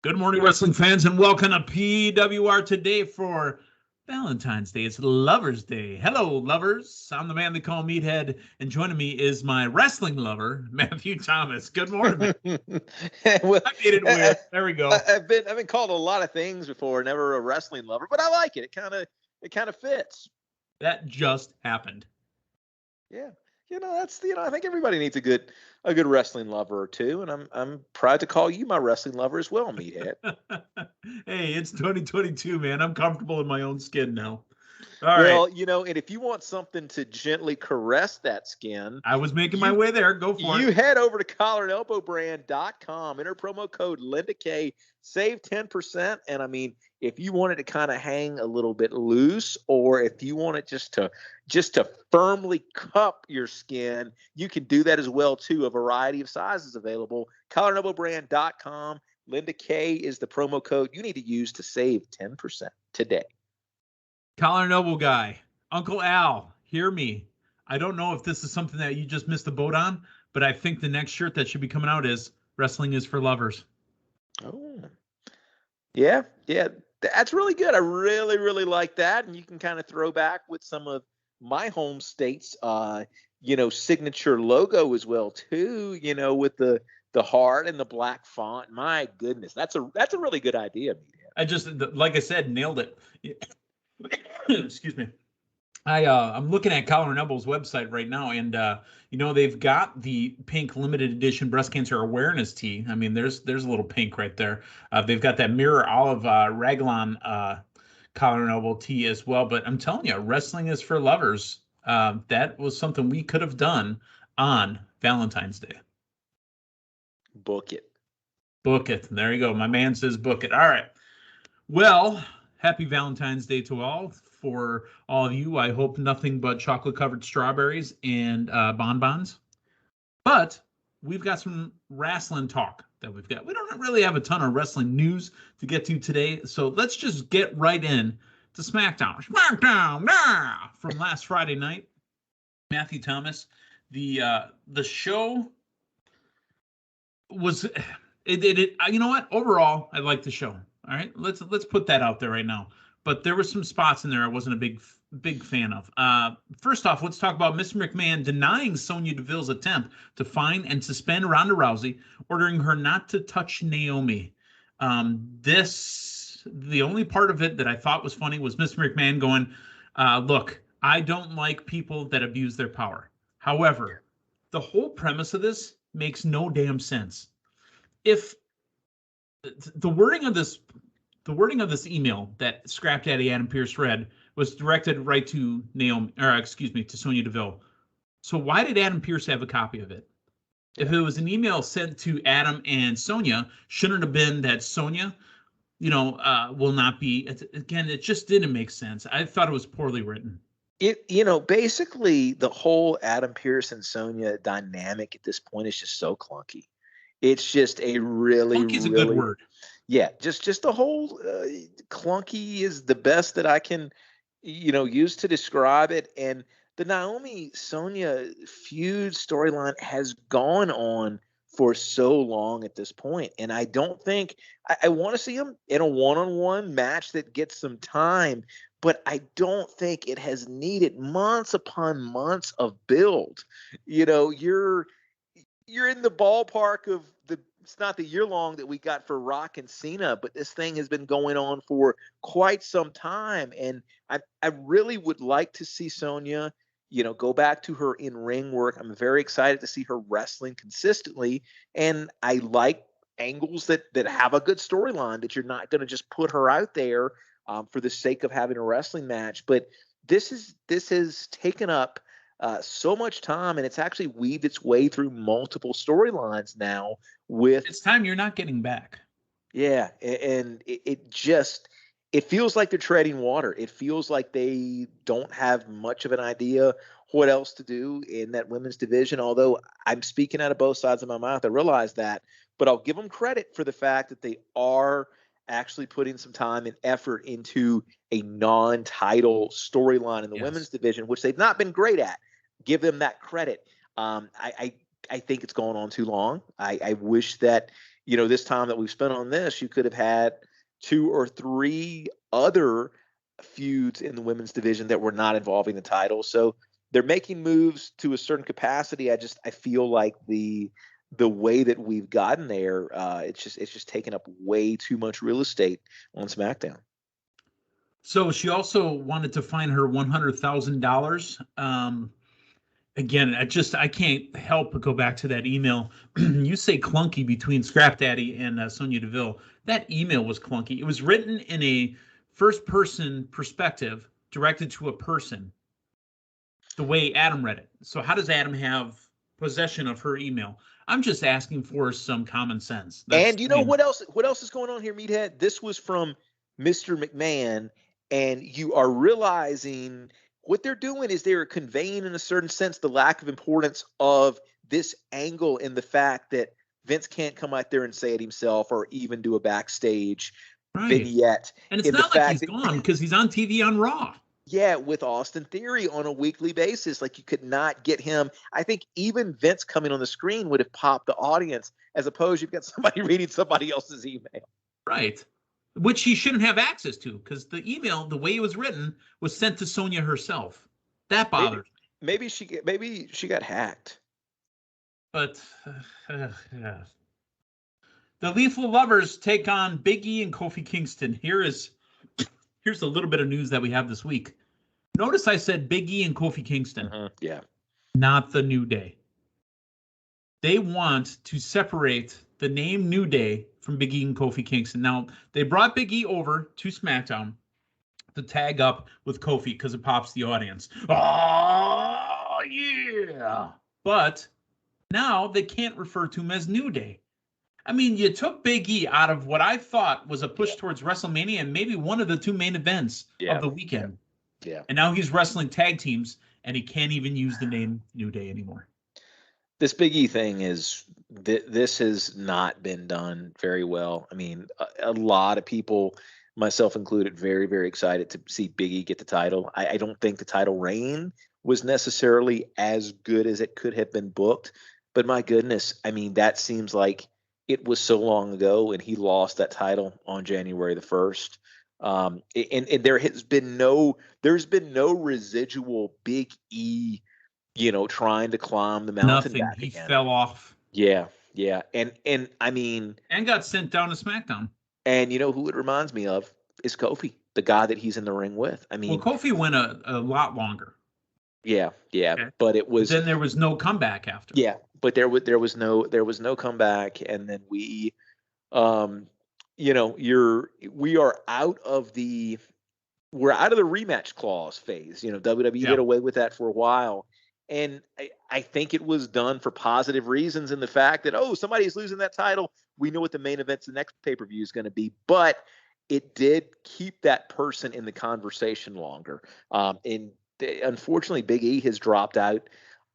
Good morning, wrestling fans, and welcome to PWR today for Valentine's Day. It's Lover's Day. Hello, lovers. I'm the man they call Meathead, and joining me is my wrestling lover, Matthew Thomas. Good morning, man. Well, I made it weird. There we go. I've been called a lot of things before, never a wrestling lover, but I like it. It kind of fits. That just happened. Yeah. I think everybody needs a good wrestling lover or two, and I'm proud to call you my wrestling lover as well, Meathead. Hey, it's 2022, man. I'm comfortable in my own skin now. Well, and if you want something to gently caress that skin, I was making my way there. Go for it. You head over to collarandelbowbrand.com, enter promo code Linda K, save 10%. And I mean, if you want it to kind of hang a little bit loose, or if you want it just to firmly cup your skin, you can do that as well too. A variety of sizes available. collarandelbowbrand.com. Linda K is the promo code you need to use to save 10% today. Collar and Elbow guy, Uncle Al, hear me. I don't know if this is something that you just missed the boat on, but I think the next shirt that should be coming out is Wrestling is for Lovers. Oh, yeah. That's really good. I really, really like that. And you can kind of throw back with some of my home state's, signature logo as well too, with the heart and the black font. My goodness, that's a really good idea. I just, like I said, nailed it. Excuse me. I'm looking at Collar and Elbow's website right now, and they've got the pink limited edition breast cancer awareness tee. I mean, there's a little pink right there. They've got that mirror olive raglan Collar and Elbow tee as well. But I'm telling you, Wrestling is for Lovers. That was something we could have done on Valentine's Day. Book it. There you go. My man says book it. All right. Well, happy Valentine's Day to all. For all of you, I hope nothing but chocolate-covered strawberries and bonbons. But we've got some wrestling talk that we've got. We don't really have a ton of wrestling news to get to today, so let's just get right in to Smackdown. Smackdown, yeah! From last Friday night. Matthew Thomas, the show was it. You know what? Overall, I liked the show. All right, let's put that out there right now. But there were some spots in there I wasn't a big fan of. First off, let's talk about Mr. McMahon denying Sonya Deville's attempt to fine and suspend Ronda Rousey, ordering her not to touch Naomi. The only part of it that I thought was funny was Mr. McMahon going, look, I don't like people that abuse their power. However, the whole premise of this makes no damn sense. If the wording of this email that Scrap Daddy Adam Pearce read was directed right to to Sonya Deville. So why did Adam Pearce have a copy of it? If it was an email sent to Adam and Sonya, shouldn't it have been that Sonya, will not be. Again, it just didn't make sense. I thought it was poorly written. Basically the whole Adam Pearce and Sonya dynamic at this point is just so clunky. It's just a really, clunky's a good word. Yeah, just the whole clunky is the best that I can, use to describe it. And the Naomi Sonya feud storyline has gone on for so long at this point, and I don't think I want to see them in a one-on-one match that gets some time, but I don't think it has needed months upon months of build. You're in the ballpark of it's not the year long that we got for Rock and Cena, but this thing has been going on for quite some time. And I really would like to see Sonya, go back to her in-ring work. I'm very excited to see her wrestling consistently. And I like angles that have a good storyline, that you're not going to just put her out there for the sake of having a wrestling match. But this has taken up so much time, and it's actually weaved its way through multiple storylines now. It's time you're not getting back. Yeah, and it feels like they're treading water. It feels like they don't have much of an idea what else to do in that women's division. Although I'm speaking out of both sides of my mouth, I realize that, but I'll give them credit for the fact that they are actually putting some time and effort into a non-title storyline in the women's division, which they've not been great at. Give them that credit. I think it's going on too long. I wish that this time that we've spent on this, you could have had 2 or 3 other feuds in the women's division that were not involving the title. So they're making moves to a certain capacity. I feel like the way that we've gotten there, it's just taken up way too much real estate on SmackDown. So she also wanted to find her $100,000. Again, I can't help but go back to that email. You say clunky between Scrap Daddy and Sonya Deville. That email was clunky. It was written in a first-person perspective, directed to a person, the way Adam read it. So how does Adam have possession of her email? I'm just asking for some common sense. And what else? What else is going on here, Meathead? This was from Mr. McMahon, and you are realizing what they're doing is they're conveying, in a certain sense, the lack of importance of this angle and the fact that Vince can't come out there and say it himself or even do a backstage vignette. And it's not like he's gone, because he's on TV on Raw. Yeah, with Austin Theory on a weekly basis. Like, you could not get him. I think even Vince coming on the screen would have popped the audience, as opposed you've got somebody reading somebody else's email. Right. Which he shouldn't have access to, because the email, the way it was written, was sent to Sonya herself. That bothered me. Maybe she got hacked. But yeah. The Lethal Lovers take on Big E and Kofi Kingston. Here's a little bit of news that we have this week. Notice I said Big E and Kofi Kingston. Yeah. Not the New Day. They want to separate the name New Day from Big E and Kofi Kingston. Now, they brought Big E over to SmackDown to tag up with Kofi because it pops the audience. Oh, yeah. But now they can't refer to him as New Day. I mean, you took Big E out of what I thought was a push towards WrestleMania and maybe one of the 2 main events of the weekend. Yeah. And now he's wrestling tag teams, and he can't even use the name New Day anymore. This Big E thing is this has not been done very well. I mean, a lot of people, myself included, very, very excited to see Big E get the title. I don't think the title reign was necessarily as good as it could have been booked, but my goodness, I mean, that seems like it was so long ago, and he lost that title on January the 1st. And there's been no residual Big E, trying to climb the mountain. Nothing. He fell off. Yeah. And I mean, and got sent down to SmackDown. And who it reminds me of is Kofi, the guy that he's in the ring with. I mean, well, Kofi went a lot longer. Yeah. Okay. But it was. Then there was no comeback after. Yeah, but there was no comeback, and then we are out of the rematch clause phase. WWE did away with that for a while. And I think it was done for positive reasons, in the fact that, somebody's losing that title. We know what the main event's the next pay-per-view is going to be. But it did keep that person in the conversation longer. And unfortunately, Big E has dropped out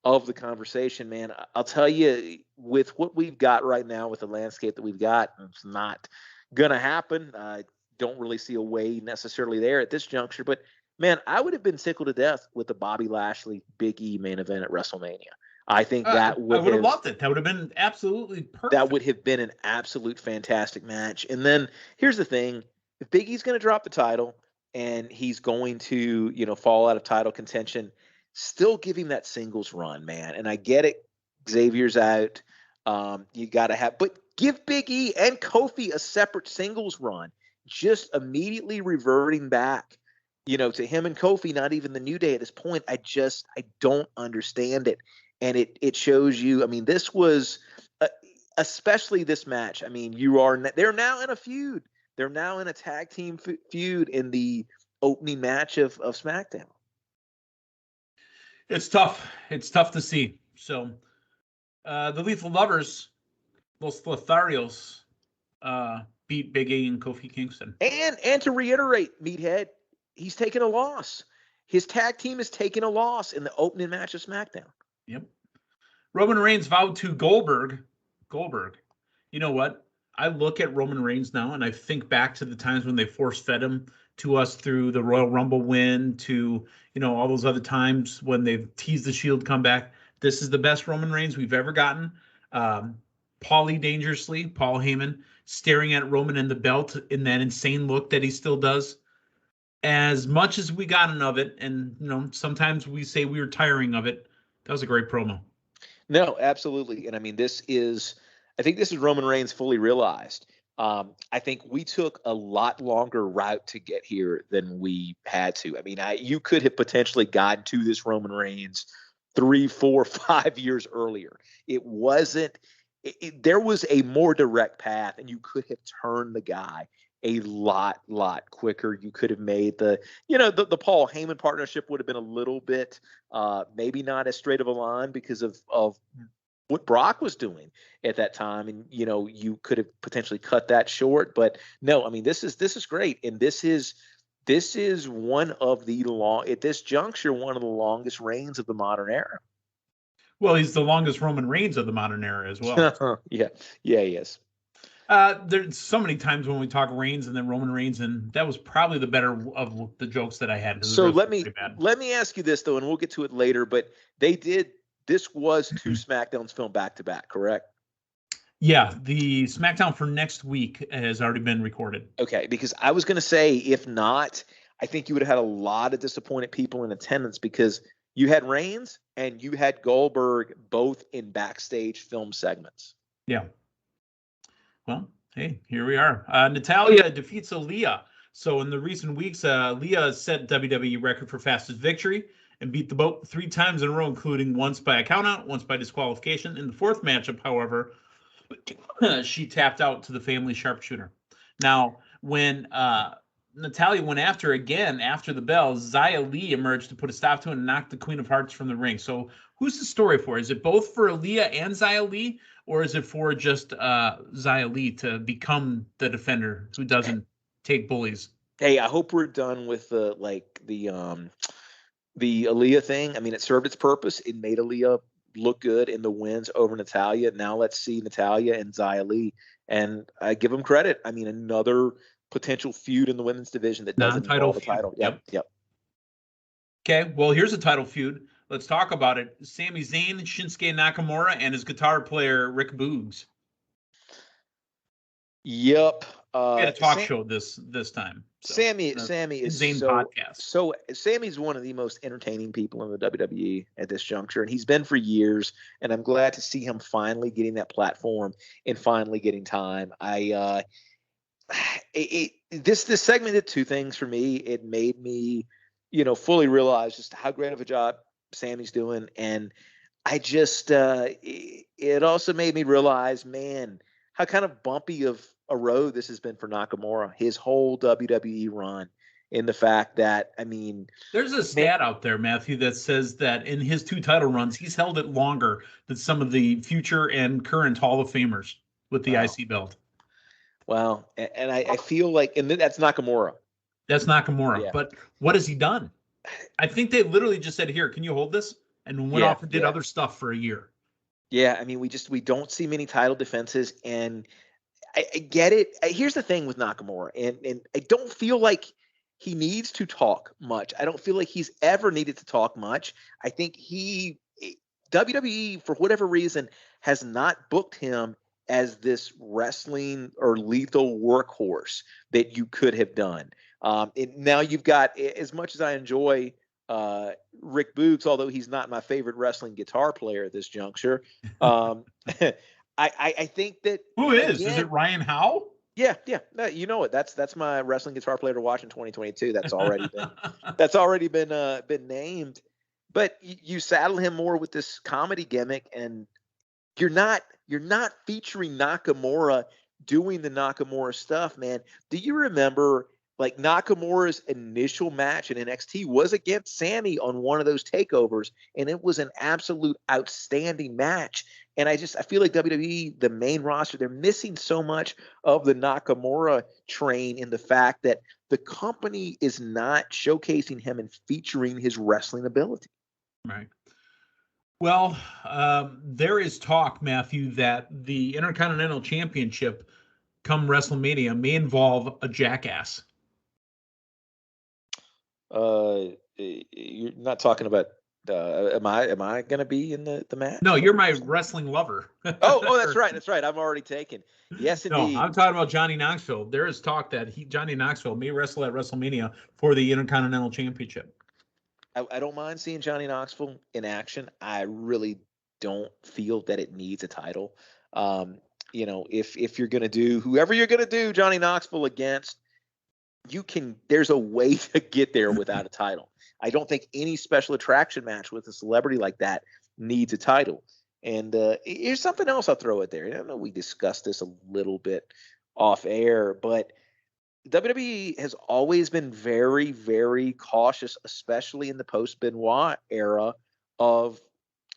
of the conversation, man. I'll tell you, with what we've got right now, with the landscape that we've got, it's not going to happen. I don't really see a way necessarily there at this juncture. But man, I would have been tickled to death with the Bobby Lashley Big E main event at WrestleMania. I think I would have loved it. That would have been absolutely perfect. That would have been an absolute fantastic match. And then here's the thing: if Big E's going to drop the title and he's going to, fall out of title contention, still give him that singles run, man. And I get it, Xavier's out. You got to but give Big E and Kofi a separate singles run. Just immediately reverting back, to him and Kofi, not even the New Day at this point. I don't understand it. And it shows you, I mean, this was, especially this match. I mean, they're now in a feud. They're now in a tag team feud in the opening match of SmackDown. It's tough. It's tough to see. So the Lethal Lovers, Los Lotharios, beat Big E and Kofi Kingston. And to reiterate, Meathead, he's taken a loss. His tag team has taken a loss in the opening match of SmackDown. Yep. Roman Reigns vowed to Goldberg. You know what? I look at Roman Reigns now and I think back to the times when they force-fed him to us through the Royal Rumble win, to, all those other times when they've teased the Shield comeback. This is the best Roman Reigns we've ever gotten. Paulie dangerously, Paul Heyman, staring at Roman and the belt in that insane look that he still does. As much as we gotten of it, and sometimes we say we were tiring of it, that was a great promo. No, absolutely. And I mean, I think this is Roman Reigns fully realized. I think we took a lot longer route to get here than we had to. I mean, you could have potentially gotten to this Roman Reigns 3, 4, 5 years earlier. It wasn't. There was a more direct path, and you could have turned the guy a lot quicker. You could have made the Paul Heyman partnership would have been a little bit maybe not as straight of a line because of what Brock was doing at that time. And, you could have potentially cut that short, but no, I mean, this is great. And this is one of the at this juncture, one of the longest reigns of the modern era. Well, he's the longest Roman Reigns of the modern era as well. Yeah, he is. There's so many times when we talk Reigns and then Roman Reigns, and that was probably the better of the jokes that I had. So let me ask you this though, and we'll get to it later. But this was 2 SmackDowns filmed back to back, correct? Yeah, the SmackDown for next week has already been recorded. Okay, because I was going to say, if not, I think you would have had a lot of disappointed people in attendance because you had Reigns and you had Goldberg both in backstage film segments. Yeah. Well, hey, here we are. Natalya defeats Aaliyah. So in the recent weeks, Aaliyah set WWE record for fastest victory and beat the boat 3 times in a row, including once by a countout, once by disqualification. In the 4th matchup, however, she tapped out to the family sharpshooter. Now, when Natalya went after again after the bell, Xia Li emerged to put a stop to it and knock the Queen of Hearts from the ring. So who's the story for? Is it both for Aaliyah and Xia Li, or is it for just Xia Li to become the defender who doesn't take bullies? Hey, I hope we're done with the Aaliyah thing. I mean, it served its purpose. It made Aaliyah look good in the wins over Natalya. Now let's see Natalya and Xia Li, and I give them credit. I mean, another potential feud in the women's division that doesn't involve a title. Yep. Okay, well, here's a title feud. Let's talk about it. Sami Zayn, Shinsuke Nakamura, and his guitar player Rick Boogs. Yep. We had a talk show this time. So, Sammy is Zayn podcast. So Sammy's one of the most entertaining people in the WWE at this juncture, and he's been for years. And I'm glad to see him finally getting that platform and finally getting time. This segment did 2 things for me. It made me, fully realize just how great of a job Sammy's doing, and I just it also made me realize, man, how kind of bumpy of a road this has been for Nakamura, his whole WWE run, in the fact that, I mean, there's a stat out there, Matthew, that says that in his 2 title runs, he's held it longer than some of the future and current Hall of Famers with the IC belt. Well, and I feel like, and that's Nakamura. That's Nakamura. But what has he done? I think they literally just said, here, can you hold this? And went off and did other stuff for a year. Yeah, I mean, we don't see many title defenses, and I get it. Here's the thing with Nakamura, and I don't feel like he needs to talk much. I don't feel like he's ever needed to talk much. I think WWE, for whatever reason, has not booked him as this wrestling or lethal workhorse that you could have done. Now you've got, as much as I enjoy Rick Boogs, although he's not my favorite wrestling guitar player at this juncture, I think that who is? Is it Ryan Howe? Yeah. No, you know it. That's my wrestling guitar player to watch in 2022. That's already been named. But you saddle him more with this comedy gimmick, and you're not featuring Nakamura doing the Nakamura stuff, man. Do you remember, like, Nakamura's initial match in NXT was against Sammy on one of those takeovers, and it was an absolute outstanding match. And I feel like WWE, the main roster, they're missing so much of the Nakamura train in the fact that the company is not showcasing him and featuring his wrestling ability. Right. Well, there is talk, Matthew, that the Intercontinental Championship come WrestleMania may involve a jackass. You're not talking about Am I going to be in the match? No, you're my wrestling lover. Oh, that's right. That's right. I'm already taken. Yes, No, indeed. I'm talking about Johnny Knoxville. There is talk that Johnny Knoxville may wrestle at WrestleMania for the Intercontinental Championship. I don't mind seeing Johnny Knoxville in action. I really don't feel that it needs a title. If you're going to do whoever you're going to do Johnny Knoxville against, there's a way to get there without a title. I don't think any special attraction match with a celebrity like that needs a title. And here's something else I'll throw it there. I know we discussed this a little bit off air, but WWE has always been very, very cautious, especially in the post-Benoit era, of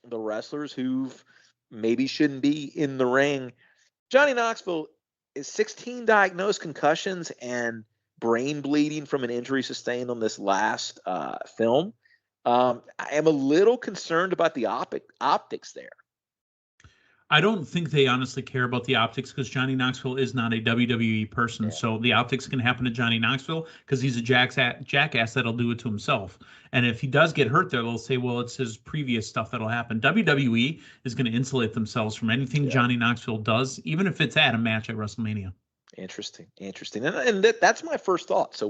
the wrestlers who've maybe shouldn't be in the ring. Johnny Knoxville is 16 diagnosed concussions and brain bleeding from an injury sustained on this last film. I am a little concerned about the optics there. I don't think they honestly care about the optics because Johnny Knoxville is not a WWE person. Yeah. So the optics can happen to Johnny Knoxville because he's a jackass that'll do it to himself. And if he does get hurt there, they'll say, well, it's his previous stuff that'll happen. WWE is going to insulate themselves from anything Johnny Knoxville does, even if it's at a match at WrestleMania. Interesting. And that's my first thought. So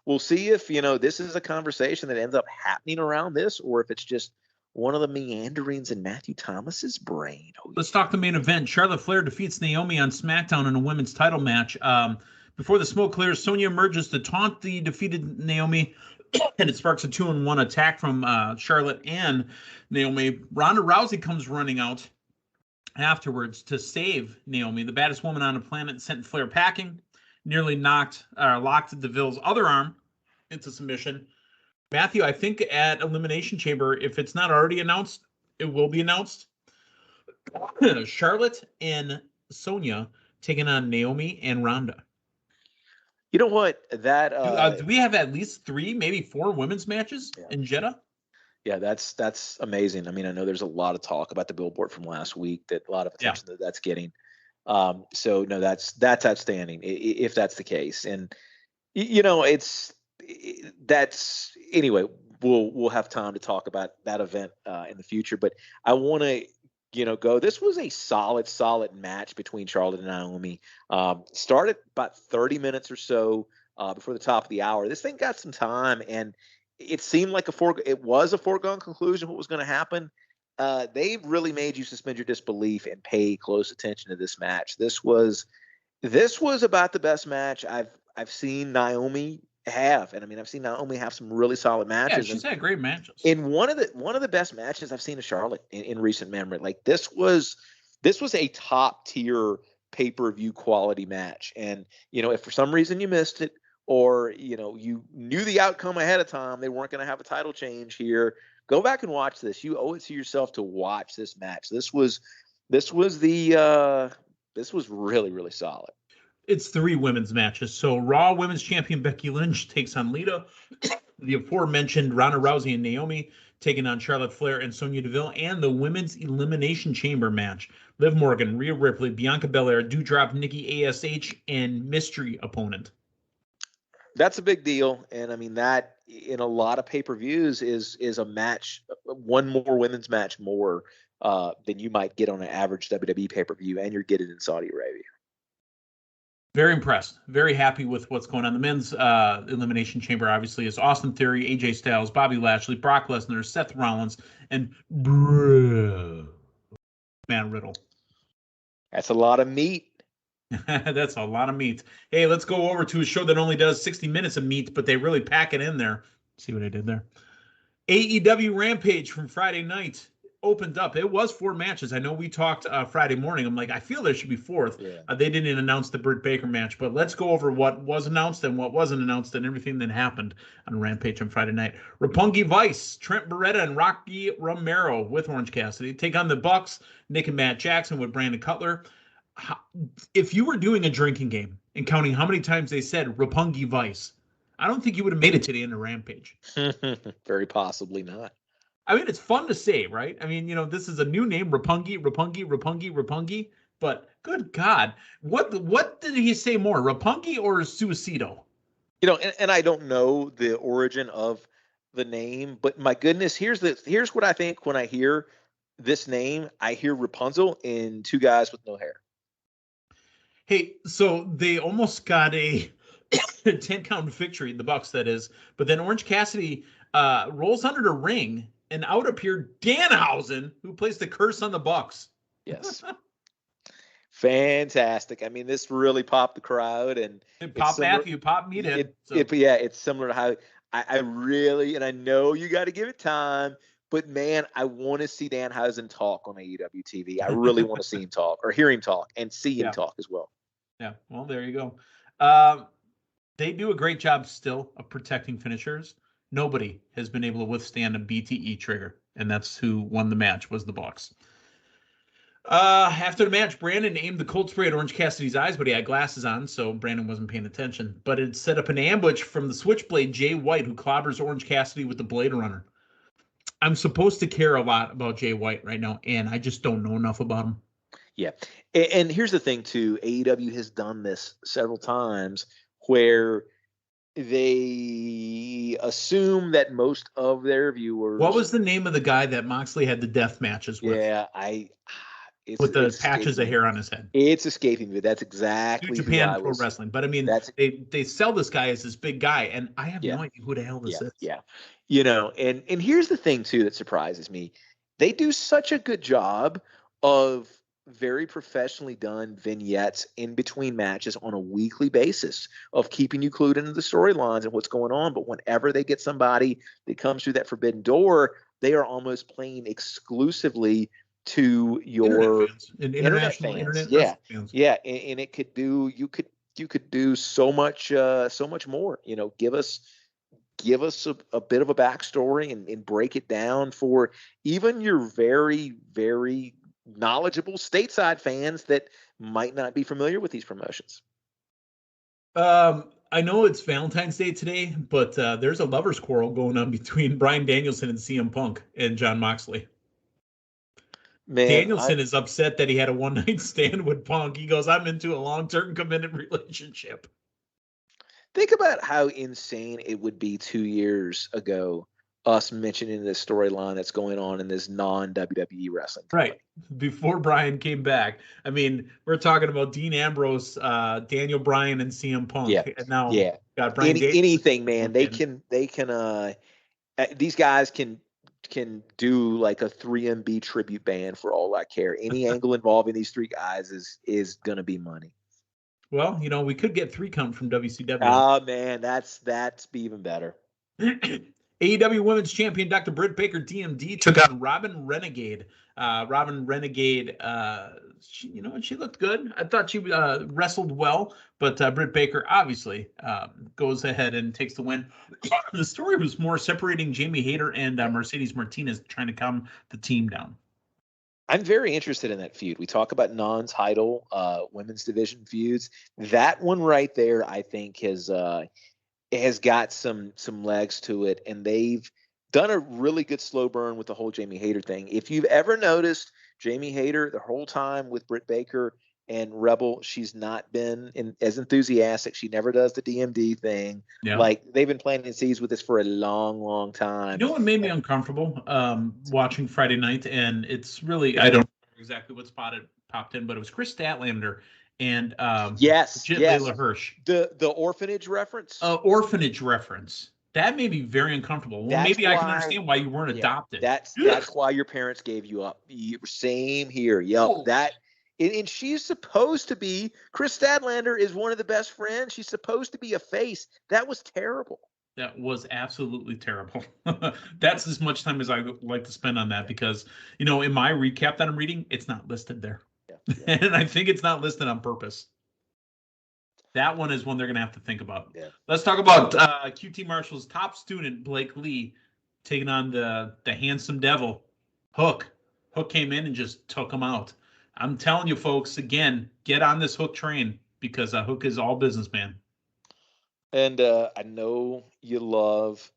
we'll see if, this is a conversation that ends up happening around this, or if it's just one of the meanderings in Matthew Thomas's brain. Let's talk the main event. Charlotte Flair defeats Naomi on Smackdown in a women's title match. Before the smoke clears, Sonya emerges to taunt the defeated Naomi, and it sparks a 2-on-1 attack from Charlotte and Naomi. Ronda Rousey comes running out afterwards to save Naomi. The baddest woman on the planet sent Flair packing, nearly locked DeVille's other arm into submission. Matthew, I think at Elimination Chamber, if it's not already announced, it will be announced. Charlotte and Sonya taking on Naomi and Ronda. You know what? Do we have at least 3, maybe 4 women's matches in Jeddah? Yeah, that's amazing. I mean, I know there's a lot of talk about the billboard from last week, that a lot of attention that's getting. So no, that's outstanding if that's the case. And anyway, we'll have time to talk about that event in the future, but I want to go. This was a solid match between Charlotte and Naomi. Started about 30 minutes or so before the top of the hour. This thing got some time, and it seemed like it was a foregone conclusion what was going to happen. They really made you suspend your disbelief and pay close attention to this match. This was about the best match I've seen Naomi have. And I mean, I've seen Naomi have some really solid matches. Yeah, she's had great matches. In one of the best matches I've seen of Charlotte in recent memory. Like this was a top tier pay-per-view quality match. And if for some reason you missed it, or you knew the outcome ahead of time, they weren't going to have a title change here, go back and watch this. You owe it to yourself to watch this match. This was really, really solid. It's 3 women's matches. So Raw Women's Champion Becky Lynch takes on Lita. The aforementioned Ronda Rousey and Naomi taking on Charlotte Flair and Sonya Deville. And the Women's Elimination Chamber match. Liv Morgan, Rhea Ripley, Bianca Belair, Doudrop, Nikki ASH, and mystery opponent. That's a big deal. And I mean, that in a lot of pay-per-views is a match, one more women's match more than you might get on an average WWE pay-per-view, and you're getting it in Saudi Arabia. Very impressed. Very happy with what's going on. The men's Elimination Chamber, obviously, is Austin Theory, AJ Styles, Bobby Lashley, Brock Lesnar, Seth Rollins, and Matt Riddle. That's a lot of meat. That's a lot of meat. Hey, let's go over to a show that only does 60 minutes of meat, but they really pack it in there. See what I did there? AEW Rampage from Friday night opened up. It was 4 matches. I know we talked Friday morning. I'm like, I feel there should be 4th. Yeah. They didn't announce the Britt Baker match, but let's go over what was announced and what wasn't announced and everything that happened on Rampage on Friday night. Roppongi Vice, Trent Beretta, and Rocky Romero with Orange Cassidy take on the Bucks, Nick and Matt Jackson with Brandon Cutler. If you were doing a drinking game and counting how many times they said Roppongi Vice, I don't think you would have made it to the end of Rampage. Very possibly not. I mean, it's fun to say, right? I mean, this is a new name, Roppongi, but good God, what did he say more, Roppongi or Suicido? And I don't know the origin of the name, but my goodness, here's what I think when I hear this name. I hear Rapunzel and two guys with no hair. Hey, so they almost got a 10 count victory, the Bucks that is, but then Orange Cassidy rolls under the ring and out appeared Danhausen, who plays the curse on the Bucks. Yes. Fantastic. I mean, this really popped the crowd, and Pop Matthew, Pop Meathead. It's similar to how I really, and I know you got to give it time, but man, I want to see Danhausen talk on AEW TV. I really want to see him talk, or hear him talk, and see him talk as well. Yeah, well, there you go. They do a great job still of protecting finishers. Nobody has been able to withstand a BTE trigger, and that's who won the match, was the Bucks. After the match, Brandon aimed the cold spray at Orange Cassidy's eyes, but he had glasses on, so Brandon wasn't paying attention. But it set up an ambush from the Switchblade, Jay White, who clobbers Orange Cassidy with the Blade Runner. I'm supposed to care a lot about Jay White right now, and I just don't know enough about him. Yeah. And here's the thing, too. AEW has done this several times where they assume that most of their viewers... What was the name of the guy that Moxley had the death matches with? Yeah, with the patches of hair on his head. It's escaping me. That's exactly New Japan Pro Wrestling. But I mean, they sell this guy as this big guy, and I have no idea who the hell this is. Yeah. You know, and here's the thing, too, that surprises me. They do such a good job of very professionally done vignettes in between matches on a weekly basis of keeping you clued into the storylines and what's going on. But whenever they get somebody that comes through that forbidden door, they are almost playing exclusively to your internet fans. Yeah. And it could do, you could do so much more, you know, give us a bit of a backstory and break it down for even your very, very knowledgeable stateside fans that might not be familiar with these promotions. I know it's Valentine's Day today, but there's a lover's quarrel going on between Bryan Danielson and CM Punk and Jon Moxley. Man, Danielson is upset that he had a one-night stand with Punk. He goes, I'm into a long-term committed relationship. Think about how insane it would be 2 years ago, us mentioning this storyline that's going on in this non-WWE wrestling company. Right. Before Bryan came back. I mean, we're talking about Dean Ambrose, Daniel Bryan, and CM Punk. Yeah. And now got Bryan anything, man. They can these guys can do like a 3MB tribute band for all I care. Any angle involving these three guys is going to be money. Well, you know, we could get 3 count from WCW. Oh, man, that's be even better. AEW Women's Champion Dr. Britt Baker, DMD, took on Robin Renegade. Robin Renegade, she looked good. I thought she wrestled well, but Britt Baker obviously goes ahead and takes the win. The story was more separating Jamie Hayter and Mercedes Martinez, trying to calm the team down. I'm very interested in that feud. We talk about non-title women's division feuds. That one right there, I think, has got some legs to it, and they've done a really good slow burn with the whole Jamie Hayter thing. If you've ever noticed Jamie Hayter the whole time with Britt Baker and Rebel, she's not been as enthusiastic. She never does the DMD thing. Yeah. Like, they've been planting seeds with this for a long, long time. You know what made me uncomfortable watching Friday night? And it's really, I don't know exactly what popped in, but it was Chris Statlander and Layla Hirsch. The orphanage reference? Orphanage reference. That made me very uncomfortable. Well, maybe I can understand why you weren't adopted. That's why your parents gave you up. Same here. Yep. Oh. And she's supposed to be, Chris Statlander is one of the best friends. She's supposed to be a face. That was terrible. That was absolutely terrible. That's as much time as I would like to spend on that because, you know, in my recap that I'm reading, it's not listed there. Yeah. And I think it's not listed on purpose. That one is one they're going to have to think about. Yeah. Let's talk about QT Marshall's top student, Blake Lee, taking on the handsome devil, Hook. Hook came in and just took him out. I'm telling you, folks, again, get on this Hook train because Hook is all business, man. And I know you love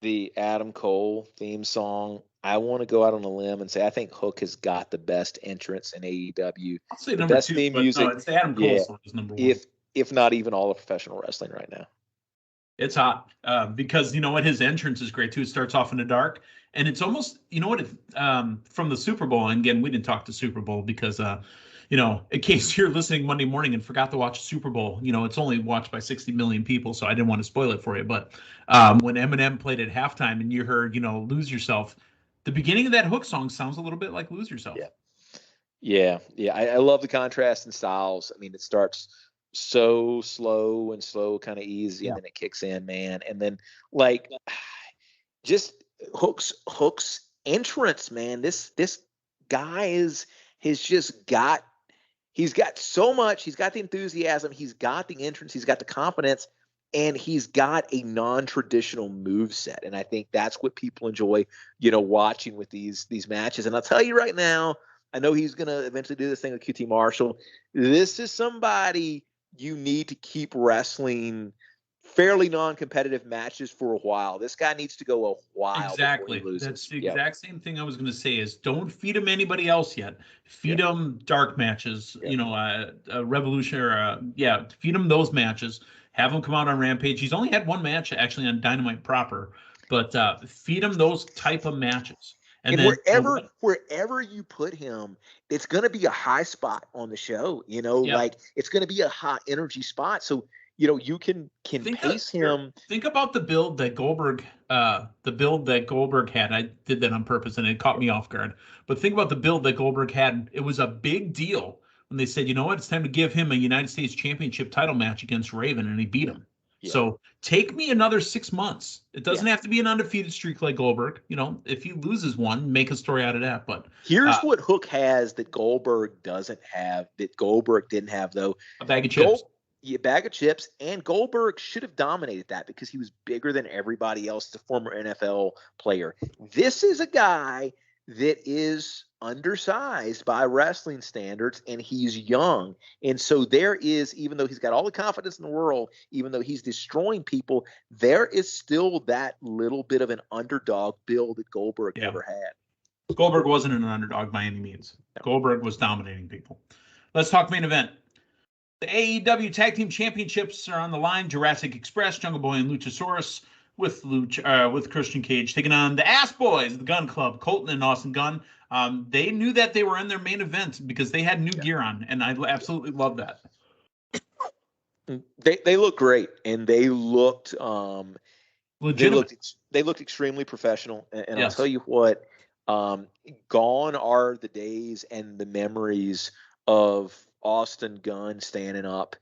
the Adam Cole theme song. I want to go out on a limb and say I think Hook has got the best entrance in AEW. I'll say number best 2, theme music. No, it's the Adam Cole song is number 1. If not even all of professional wrestling right now. It's hot because you know what? His entrance is great too. It starts off in the dark, and it's almost you know what? From the Super Bowl, and again, we didn't talk to Super Bowl because you know, in case you're listening Monday morning and forgot to watch Super Bowl, you know, it's only watched by 60 million people, so I didn't want to spoil it for you. But when Eminem played at halftime and you heard, you know, "Lose Yourself," the beginning of that hook song sounds a little bit like "Lose Yourself." Yeah. I love the contrast in styles. I mean, it starts so slow and slow, kind of easy, and then it kicks in, man. And then like just hooks entrance, man. This guy has just got he's got so much. He's got the enthusiasm. He's got the entrance. He's got the confidence, and he's got a non-traditional move set. And I think that's what people enjoy, you know, watching with these matches. And I'll tell you right now, I know he's going to eventually do this thing with QT Marshall. This is somebody you need to keep wrestling fairly non-competitive matches for a while. This guy needs to go a while. Exactly. Before he loses. That's the exact same thing I was going to say is don't feed him anybody else yet. Feed him dark matches, you know, a Revolution or feed him those matches. Have him come out on Rampage. He's only had one match actually on Dynamite proper, but feed him those type of matches. And then, wherever you put him, it's going to be a high spot on the show. You know, like it's going to be a high energy spot. So you know you can pace him. Think about the build that Goldberg had. I did that on purpose, and it caught me off guard. But think about the build that Goldberg had. It was a big deal when they said, you know what, it's time to give him a United States Championship title match against Raven, and he beat him. Yeah. So take me another 6 months. It doesn't have to be an undefeated streak like Goldberg. You know, if he loses one, make a story out of that. But here's what Hook has that Goldberg doesn't have, that Goldberg didn't have, though. A bag of chips. A bag of chips. And Goldberg should have dominated that because he was bigger than everybody else, the former NFL player. This is a guy that is undersized by wrestling standards, and he's young. And so there is, even though he's got all the confidence in the world, even though he's destroying people, there is still that little bit of an underdog build that Goldberg never had. Goldberg wasn't an underdog by any means. No. Goldberg was dominating people. Let's talk main event. The AEW Tag Team Championships are on the line. Jurassic Express, Jungle Boy, and Luchasaurus with Christian Cage taking on the Ass Boys, the Gun Club, Colton and Austin Gunn. They knew that they were in their main event because they had new gear on, and I absolutely love that. They look great, and they looked legitimate. They looked extremely professional. And I'll tell you what, gone are the days and the memories of Austin Gunn standing up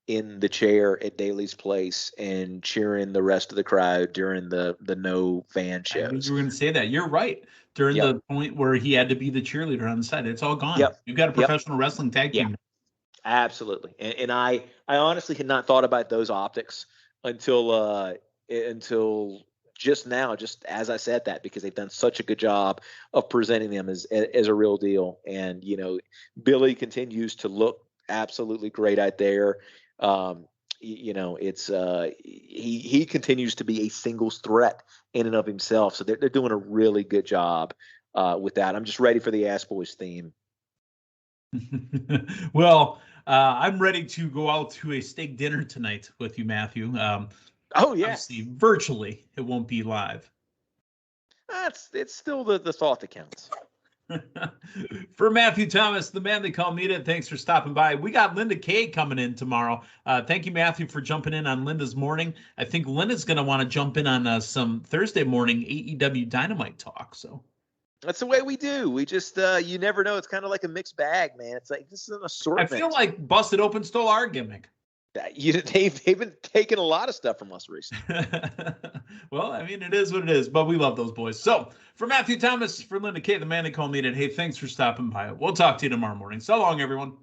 in the chair at Daly's Place and cheering the rest of the crowd during the no fan shows. I knew you were going to say that. You're right. During the point where he had to be the cheerleader on the side, it's all gone. You've got a professional wrestling tag team. Absolutely. And I honestly had not thought about those optics until just now, just as I said that, because they've done such a good job of presenting them as a real deal. And, you know, Billy continues to look absolutely great out there. You know, it's he continues to be a singles threat in and of himself. So they're doing a really good job with that. I'm just ready for the Ass Boys theme. Well, I'm ready to go out to a steak dinner tonight with you, Matthew. Obviously, virtually, it won't be live. It's still the thought that counts. For Matthew Thomas, the man they call Meathead, thanks for stopping by. We got Linda Kay coming in tomorrow. Thank you, Matthew, for jumping in on Linda's morning. I think Linda's going to want to jump in on some Thursday morning AEW Dynamite talk. So that's the way we do. We just you never know. It's kind of like a mixed bag, man. It's like this is an assortment. I feel like Busted Open stole our gimmick. They've been taking a lot of stuff from us recently. Well, I mean, it is what it is, but we love those boys. So for Matthew Thomas, for Linda Kay, the man they call Meathead, hey, thanks for stopping by. We'll talk to you tomorrow morning. So long, everyone.